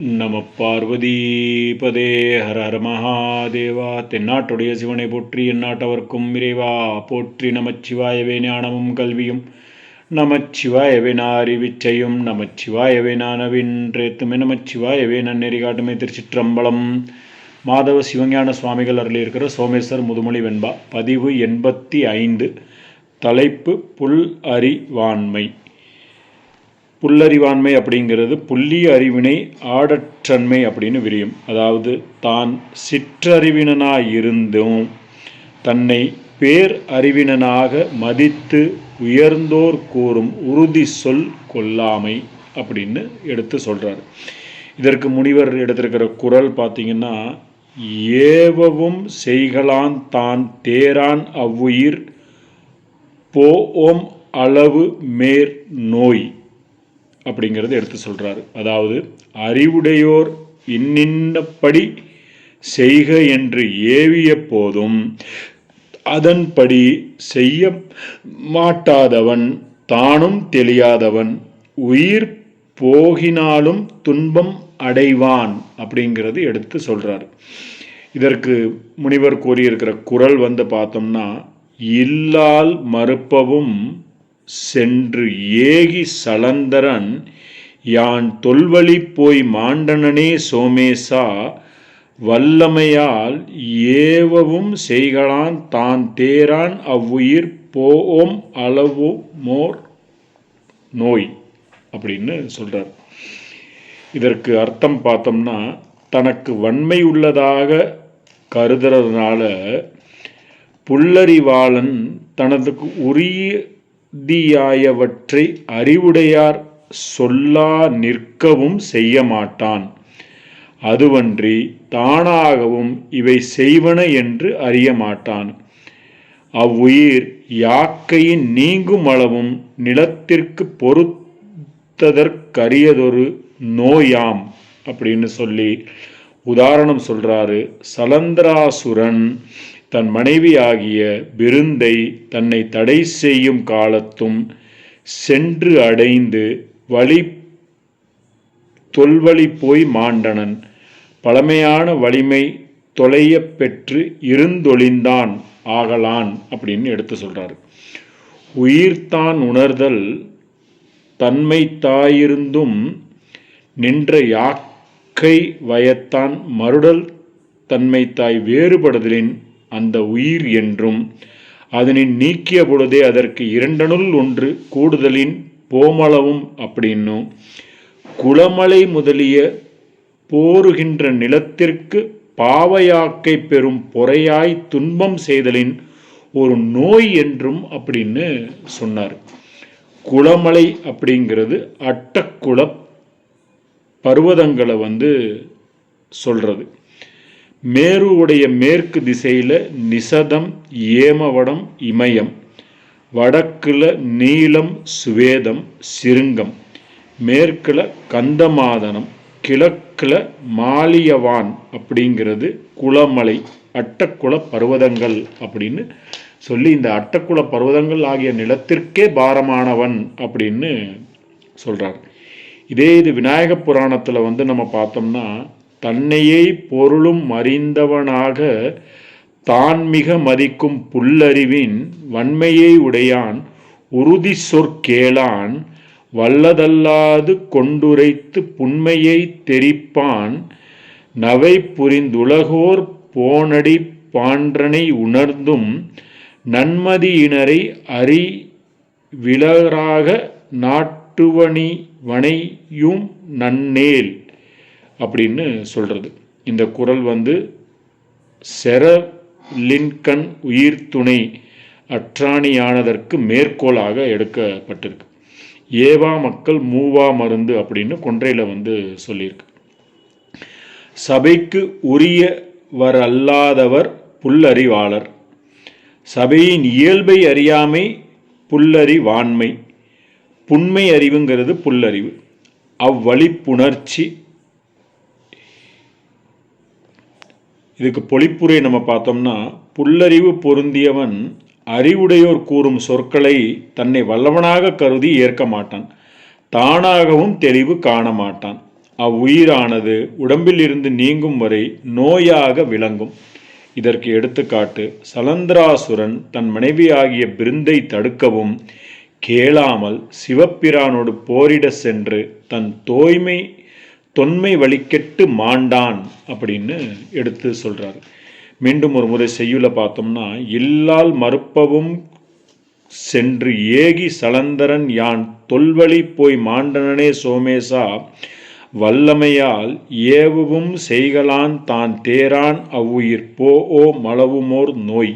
நம பார்வதீபதே ஹர ஹர மகாதேவா. தென்னாட்டுடைய சிவனை போற்றி எந்நாட்டவர்க்கும் இறைவா போற்றி. நமச்சிவாயவே ஞானமும் கல்வியும், நமச்சிவாயவே அறிவிச்சையும், நமச்சிவாயவே நவின்றேத்துமே, நமச்சிவாயவே நன்னெறி காட்டுமே. திருச்சிற்றம்பலம். மாதவ சிவஞான சுவாமிகள் அருளி இருக்கிற சோமேஸ்வர் முதுமொழி வெண்பா. பதிவு 85. தலைப்பு புல் அறிவாண்மை. புல்லறிவாண்மை அப்படிங்கிறது புல்லிய அறிவினை ஆடற்றன்மை அப்படின்னு விரியும். அதாவது தான் சிற்றறிவினனாயிருந்தும் தன்னை பேர் அறிவினனாக மதித்து உயர்ந்தோர் கூறும் உறுதி சொல் கொல்லாமை அப்படின்னு எடுத்து சொல்கிறார். இதற்கு முனிவர் எடுத்திருக்கிற குறள் பார்த்திங்கன்னா, ஏவவும் செய்கலான் தான் தேரான் அவ்வுயிர் போம் அளவு மேற் நோய் அப்படிங்கிறது எடுத்து சொல்கிறாரு. அதாவது அறிவுடையோர் இன்னின்னபடி செய்க என்று ஏவிய போதும் அதன்படி செய்ய மாட்டாதவன் தானும் தெளியாதவன் உயிர் போகினாலும் துன்பம் அடைவான் அப்படிங்கிறது எடுத்து சொல்கிறார். இதற்கு முனிவர் கூறியிருக்கிற குறள் பார்த்தோம்னா, இல்லால் மறுப்பவும் சென்று ஏகி சலந்தரன் யான் தொல்வழி போய் மாண்டனனே சோமேசா வல்லமையால் ஏவவும் செய்கலான் தான் தேரான் அவ்வுயிர் போம் அளவு மோர் நோய் அப்படின்னு சொல்றார். இதற்கு அர்த்தம் பார்த்தோம்னா, தனக்கு வன்மை உள்ளதாக கருதுறதுனால புல்லறிவாளன் தனது உறுதியாயவற்றை அறிவுடையார் சொல்லா நிற்கவும் செய்ய மாட்டான். அதுவன்றி தானாகவும் இவை செய்வன என்று அறிய மாட்டான். அவ்வுயிர் யாக்கையின் நீங்கும் அளவும் நிலத்திற்கு பொறுத்ததற்கரியதொரு நோயாம் அப்படின்னு சொல்லி உதாரணம் சொல்றாரு. சலந்தராசுரன் தன் மனைவியாகிய விருந்தை தன்னை தடை செய்யும் காலத்தும் சென்று அடைந்து தொல்வழி போய் மாண்டனன் பழமையான வலிமை தொலைய பெற்று இருந்தொழிந்தான் ஆகலான் அப்படின்னு எடுத்து சொல்றாரு. உயிர்தான் உணர்தல் தன்மை தாயிருந்தும் நின்ற யாக்கை வயத்தான் மறுடல் தன்மை தாய் வேறுபடுதலின் அந்த உயிர் என்றும் அதனின் நீக்கிய பொழுதே அதற்கு இரண்டனுள் ஒன்று கூடுதலின் போமளவும் அப்படின்னும் குளமலை முதலிய போருகின்ற நிலத்திற்கு பாவையாக்கை பெறும் பொறையாய் துன்பம் செய்தலின் ஒரு நோய் என்றும் அப்படின்னு சொன்னார். குளமலை அப்படிங்கிறது அட்டக்குள பர்வதங்களை சொல்றது. மேருவுடைய மேற்கு திசையில் நிசதம், ஏமவடம், இமயம், வடக்குல நீலம், சுவேதம், சிருங்கம், மேற்குல கந்தமாதனம், கிழக்குல மாலியவான் அப்படிங்கிறது குளமலை அட்டக்குள பர்வதங்கள் அப்படின்னு சொல்லி இந்த அட்டக்குள பர்வதங்கள் ஆகிய நிலத்திற்கே பாரமானவன் அப்படின்னு சொல்றார். இதே இது விநாயக புராணத்தில் நம்ம பார்த்தோம்னா, தன்னையே பொருளும் அறிந்தவனாக தான் மிக மதிக்கும் புல்லறிவின் வன்மையை உடையான் உறுதி சொற்கேளான் வல்லதல்லாது கொண்டுரைத்து புன்மையை தெரிப்பான் நவை புரிந்துலகோர் போனடி பான்றனை உணர்ந்தும் நன்மதியினரை அறிவிலராக நாட்டுவணி வனையும் நன்னேல் அப்படின்னு சொல்றது. இந்த குறள் செரலின்கண் உயிர் துணை அற்றாணியானதற்கு மேற்கோளாக எடுக்கப்பட்டிருக்கு. ஏவா மக்கள் மூவா மருந்து அப்படின்னு கொன்றையில சொல்லியிருக்கு. சபைக்கு உரியவரல்லாதவர் புல்லறிவாளர். சபையின் இயல்பை அறியாமை புல்லறிவாண்மை. புன்மை அறிவுங்கிறது புல்லறிவு. அவ்வழிப்புணர்ச்சி. இதுக்கு பொழிப்புரை பார்த்தோம்னா, புல்லறிவு பொருந்தியவன் அறிவுடையோர் கூறும் சொற்களை தன்னை வல்லவனாக கருதி ஏற்க மாட்டான். தானாகவும் தெளிவு காண மாட்டான். அவ்வுயிரானது உடம்பில் இருந்து நீங்கும் வரை நோயாக விளங்கும். இதற்கு எடுத்துக்காட்டு, சலந்திராசுரன் தன் மனைவியாகிய பிருந்தை தடுக்கவும் கேளாமல் சிவப்பிரானோடு போரிட சென்று தன் தொன்மை வழிகெட்டு மாண்டான் அப்படின்னு எடுத்து சொல்றார். மீண்டும் ஒரு முறை செய்யுள பார்த்தோம்னா, இல்லால் மறுப்பவும் சென்று ஏகி சலந்தரன் யான் தொல்வழி போய் மாண்டனனே சோமேசா வல்லமையால் ஏவுவும் செய்கலான் தான் தேரான் அவ்வுயிர் போஓ மளவுமோர் நோய்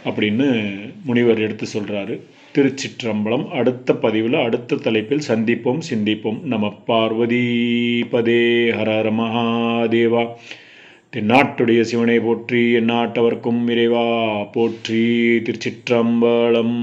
அப்படின்னு முனிவர் எடுத்து சொல்றாரு. திருச்சிற்றம்பலம். அடுத்த பதிவில் அடுத்த தலைப்பில் சந்திப்போம், சிந்திப்போம். நம பார்வதி பதே. ஹர ஹர மகாதேவா. தென்னாட்டுடைய சிவனை போற்றி, எந்நாட்டவர்க்கும் இறைவா போற்றி. திருச்சிற்றம்பலம்.